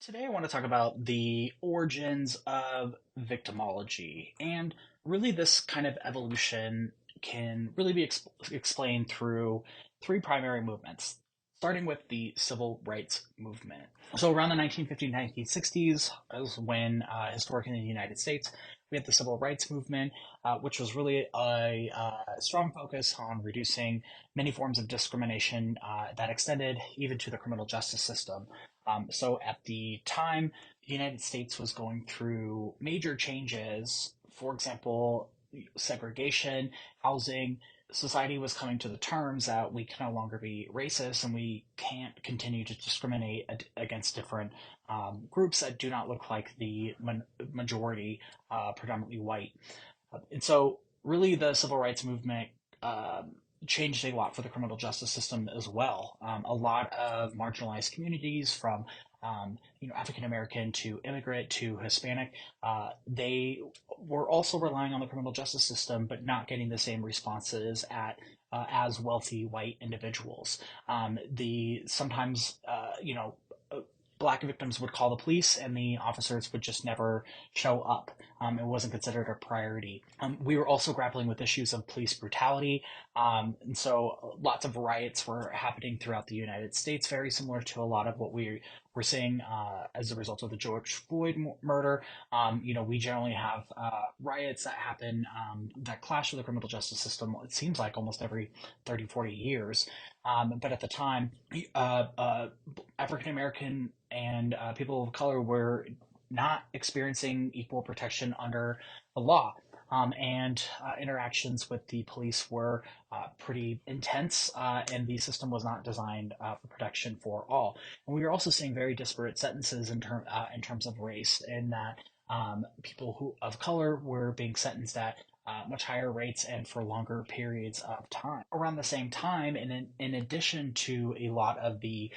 Today, I want to talk about the origins of victimology. And really, this kind of evolution can really be explained through three primary movements, starting with the civil rights movement. So, around the 1950s, 1960s is when, historically in the United States, we had the civil rights movement, which was really a strong focus on reducing many forms of discrimination that extended even to the criminal justice system. So at the time, the United States was going through major changes. For example, segregation, housing. Society was coming to the terms that we can no longer be racist and we can't continue to discriminate against different groups that do not look like the majority, predominantly white. And so, really, the civil rights movement changed a lot for the criminal justice system as well. A lot of marginalized communities, from African American to immigrant to Hispanic, they were also relying on the criminal justice system, but not getting the same responses as wealthy white individuals. The sometimes black victims would call the police and the officers would just never show up. It wasn't considered a priority. We were also grappling with issues of police brutality. And so lots of riots were happening throughout the United States, very similar to a lot of what we were seeing as a result of the George Floyd murder. We generally have riots that happen that clash with the criminal justice system, it seems like almost every 30, 40 years. But at the time, African American and people of color were not experiencing equal protection under the law. And interactions with the police were pretty intense, and the system was not designed for protection for all. And we were also seeing very disparate sentences in terms of race, in that people of color were being sentenced at much higher rates and for longer periods of time. Around the same time, and in addition to a lot of the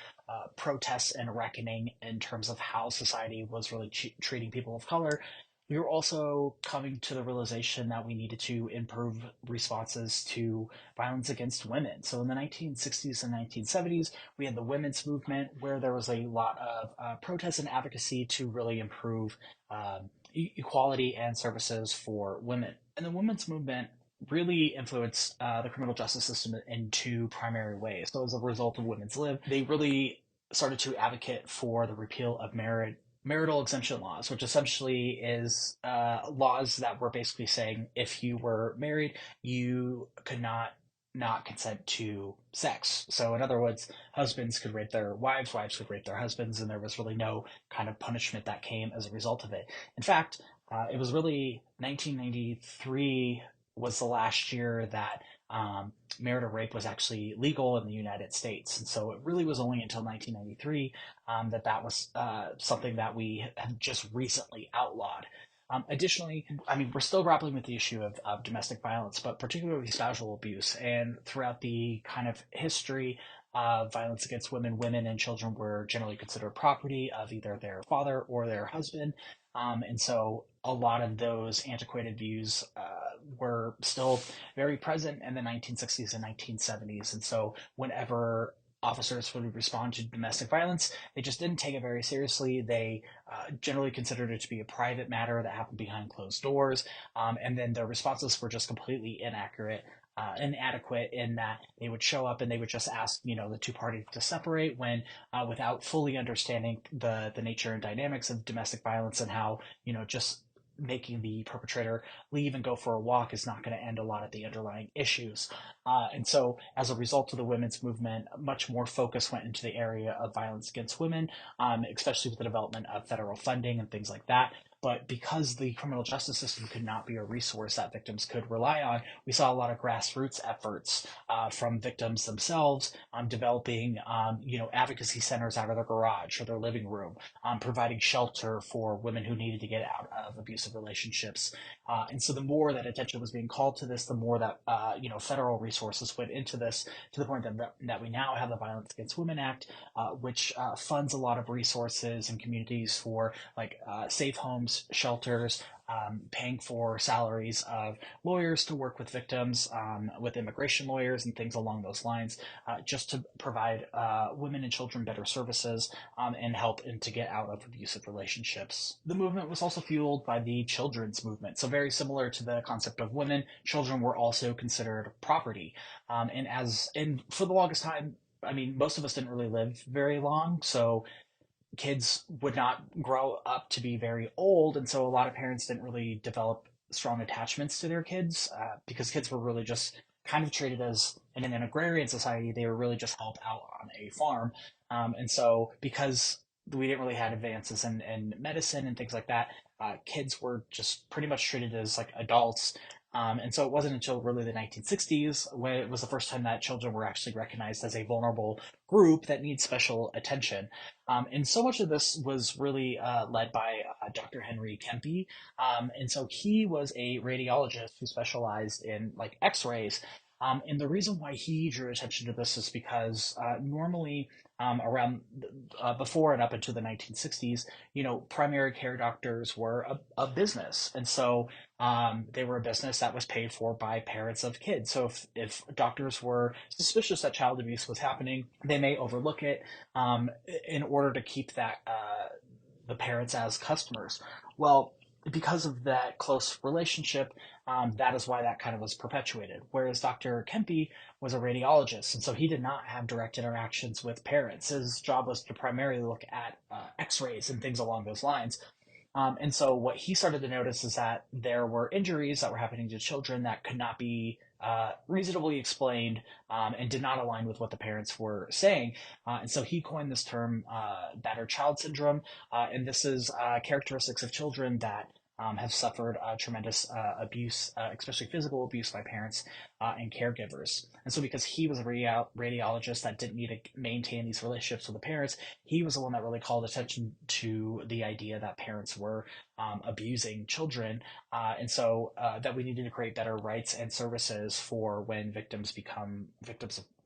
protests and reckoning in terms of how society was really treating people of color, we were also coming to the realization that we needed to improve responses to violence against women. So in the 1960s and 1970s, we had the women's movement, where there was a lot of protests and advocacy to really improve equality and services for women. And the women's movement really influenced the criminal justice system in two primary ways. So as a result of Women's Lib, they really started to advocate for the repeal of marital exemption laws, which essentially is laws that were basically saying if you were married, you could not consent to sex. So, in other words, husbands could rape their wives, wives could rape their husbands, and there was really no kind of punishment that came as a result of it. In fact, it was really 1993 was the last year that marital rape was actually legal in the United States. And so it really was only until 1993 that was something that we had just recently outlawed. Additionally, I mean, we're still grappling with the issue of domestic violence, but particularly spousal abuse. And throughout the kind of history of violence against women, women and children were generally considered property of either their father or their husband. And so a lot of those antiquated views were still very present in the 1960s and 1970s. And so whenever officers would respond to domestic violence, they just didn't take it very seriously. They generally considered it to be a private matter that happened behind closed doors. And then their responses were just completely inadequate, in that they would show up and they would just ask, the two parties to separate, when without fully understanding the nature and dynamics of domestic violence, and how, just making the perpetrator leave and go for a walk is not going to end a lot of the underlying issues. And so, as a result of the women's movement, much more focus went into the area of violence against women, especially with the development of federal funding and things like that. But because the criminal justice system could not be a resource that victims could rely on, we saw a lot of grassroots efforts from victims themselves, developing, advocacy centers out of their garage or their living room, providing shelter for women who needed to get out of abusive relationships. And so the more that attention was being called to this, the more that, federal resources went into this, to the point that we now have the Violence Against Women Act, which funds a lot of resources and communities for, like, safe homes, victims' shelters, paying for salaries of lawyers to work with victims, with immigration lawyers and things along those lines, just to provide women and children better services, and help and to get out of abusive relationships. The movement was also fueled by the children's movement. So very similar to the concept of women, children were also considered property. And for the longest time, I mean, most of us didn't really live very long, so kids would not grow up to be very old, and so a lot of parents didn't really develop strong attachments to their kids, because kids were really just kind of treated as, in an agrarian society, they were really just help out on a farm. And so because we didn't really have advances in medicine and things like that, kids were just pretty much treated as like adults. And so it wasn't until really the 1960s when it was the first time that children were actually recognized as a vulnerable group that needs special attention. And so much of this was really led by Dr. Henry Kempe. And so he was a radiologist who specialized in like X-rays. And the reason why he drew attention to this is because normally around before and up into the 1960s, primary care doctors were a business. And so they were a business that was paid for by parents of kids. So if doctors were suspicious that child abuse was happening, they may overlook it in order to keep the parents as customers. Well, because of that close relationship, that is why that kind of was perpetuated. Whereas Dr. Kempe was a radiologist, and so he did not have direct interactions with parents. His job was to primarily look at X-rays and things along those lines. And so what he started to notice is that there were injuries that were happening to children that could not be reasonably explained, and did not align with what the parents were saying. And so he coined this term, battered child syndrome. And this is characteristics of children that have suffered tremendous abuse, especially physical abuse by parents and caregivers. And so, because he was a radiologist that didn't need to maintain these relationships with the parents, he was the one that really called attention to the idea that parents were abusing children. And so, that we needed to create better rights and services for when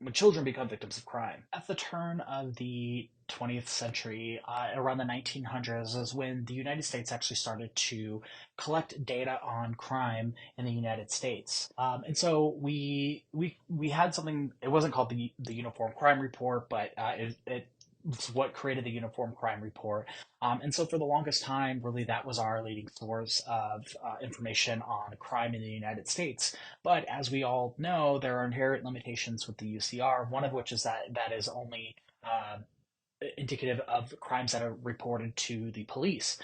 when children become victims of crime. At the turn of the 20th century, around the 1900s, is when the United States actually started to collect data on crime in the United States. And so we had something. It wasn't called the Uniform Crime Report, but it's what created the Uniform Crime Report. And so for the longest time, really, that was our leading source of information on crime in the United States. But as we all know, there are inherent limitations with the UCR, one of which is that is only indicative of crimes that are reported to the police.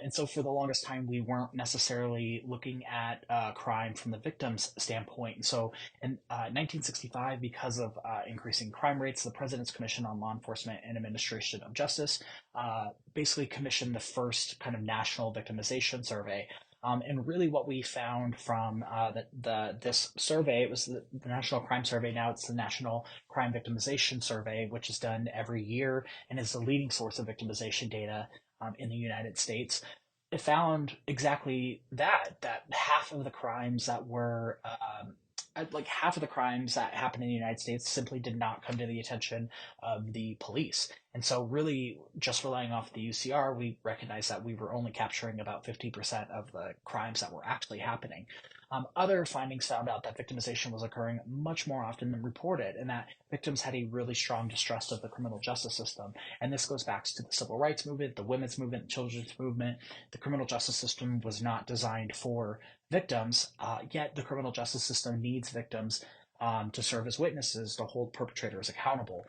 And so for the longest time, we weren't necessarily looking at crime from the victim's standpoint. And so in 1965, because of increasing crime rates, the President's Commission on Law Enforcement and Administration of Justice basically commissioned the first kind of national victimization survey. And really, what we found from this survey, it was the National Crime Survey. Now it's the National Crime Victimization Survey, which is done every year and is the leading source of victimization data in the United States. It found exactly that half of the crimes that were like half of the crimes that happened in the United States simply did not come to the attention of the police. And so, really, just relying off the UCR, we recognized that we were only capturing about 50% of the crimes that were actually happening. Other findings found out that victimization was occurring much more often than reported, and that victims had a really strong distrust of the criminal justice system. And this goes back to the civil rights movement, the women's movement, the children's movement. The criminal justice system was not designed for victims, yet the criminal justice system needs victims to serve as witnesses to hold perpetrators accountable.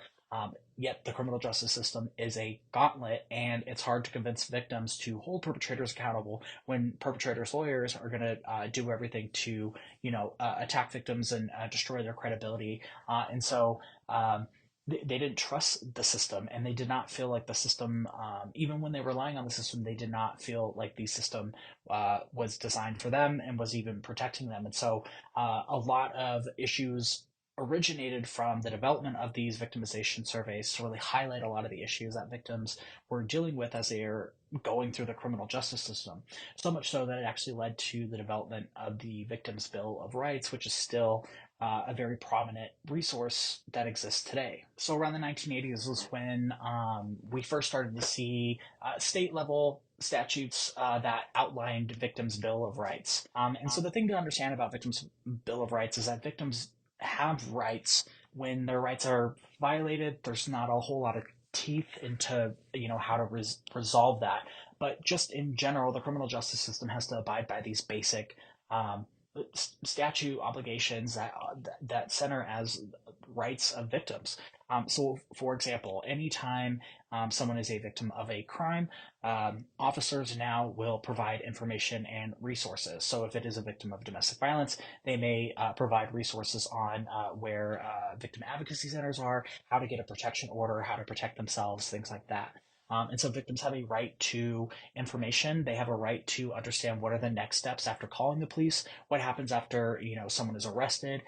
Yet the criminal justice system is a gauntlet, and it's hard to convince victims to hold perpetrators accountable when perpetrators' lawyers are going to do everything to, attack victims and destroy their credibility. And so they didn't trust the system, and they did not feel like the system, even when they were relying on the system, they did not feel like the system was designed for them and was even protecting them. And so a lot of issues originated from the development of these victimization surveys to really highlight a lot of the issues that victims were dealing with as they are going through the criminal justice system. So much so that it actually led to the development of the Victims' Bill of Rights, which is still a very prominent resource that exists today. So around the 1980s was when we first started to see state level statutes that outlined victims' Bill of Rights. And so the thing to understand about victims' Bill of Rights is that victims have rights. When their rights are violated, there's not a whole lot of teeth into how to resolve that. But just in general, the criminal justice system has to abide by these basic um, statute obligations that center as rights of victims. So, for example, anytime someone is a victim of a crime, officers now will provide information and resources. So, if it is a victim of domestic violence, they may provide resources on where victim advocacy centers are, how to get a protection order, how to protect themselves, things like that. And so victims have a right to information. They have a right to understand what are the next steps after calling the police, what happens after someone is arrested,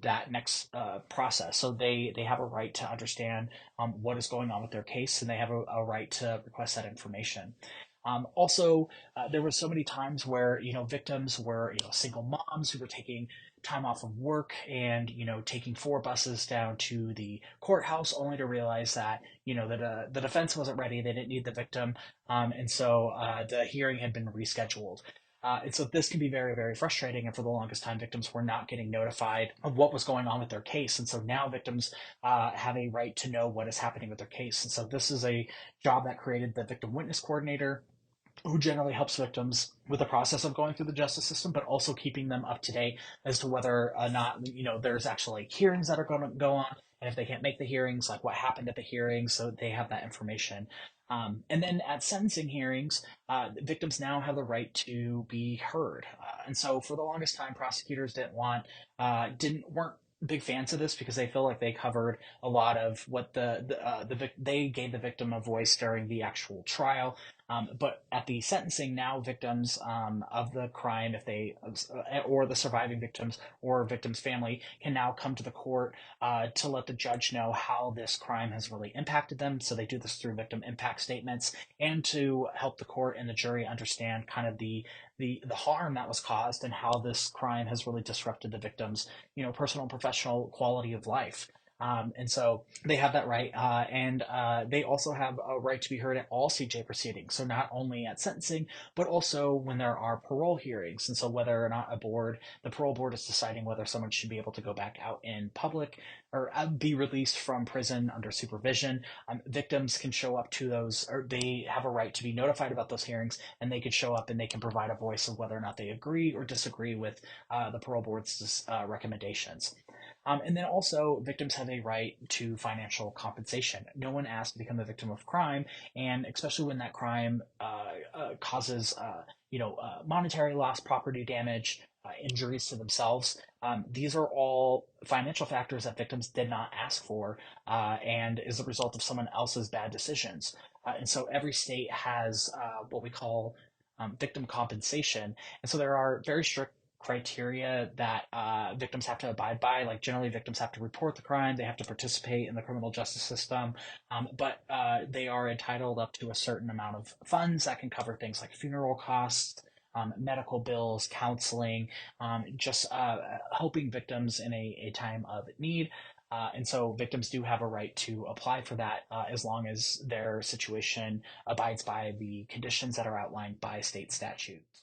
that next process. So they have a right to understand what is going on with their case, and they have a right to request that information. Also, there were so many times where victims were single moms who were taking time off of work and taking 4 buses down to the courthouse, only to realize that that the defense wasn't ready. They didn't need the victim, and so the hearing had been rescheduled. And so this can be very, very frustrating. And for the longest time, victims were not getting notified of what was going on with their case. And so now victims have a right to know what is happening with their case. And so this is a job that created the victim witness coordinator, who generally helps victims with the process of going through the justice system, but also keeping them up to date as to whether or not there's actually hearings that are going to go on, and if they can't make the hearings, like what happened at the hearings, so they have that information. And then at sentencing hearings, victims now have the right to be heard. And so for the longest time, prosecutors weren't big fans of this because they feel like they covered a lot of what they gave the victim a voice during the actual trial. But at the sentencing, now victims of the crime, if they or the surviving victims or victims' family, can now come to the court to let the judge know how this crime has really impacted them. So they do this through victim impact statements, and to help the court and the jury understand kind of the harm that was caused and how this crime has really disrupted the victim's personal and professional quality of life. And so they have that right, and they also have a right to be heard at all CJ proceedings. So not only at sentencing, but also when there are parole hearings. And so whether or not the parole board is deciding whether someone should be able to go back out in public or be released from prison under supervision, victims can show up to those, or they have a right to be notified about those hearings, and they can show up and they can provide a voice of whether or not they agree or disagree with the parole board's recommendations. And then also, victims have a right to financial compensation. No one asked to become a victim of crime, and especially when that crime causes, monetary loss, property damage, injuries to themselves. These are all financial factors that victims did not ask for, and is the result of someone else's bad decisions. And so every state has what we call victim compensation, and so there are very strict criteria that victims have to abide by. Like generally, victims have to report the crime, they have to participate in the criminal justice system, but they are entitled up to a certain amount of funds that can cover things like funeral costs, medical bills, counseling, just helping victims in a time of need. And so victims do have a right to apply for that as long as their situation abides by the conditions that are outlined by state statutes.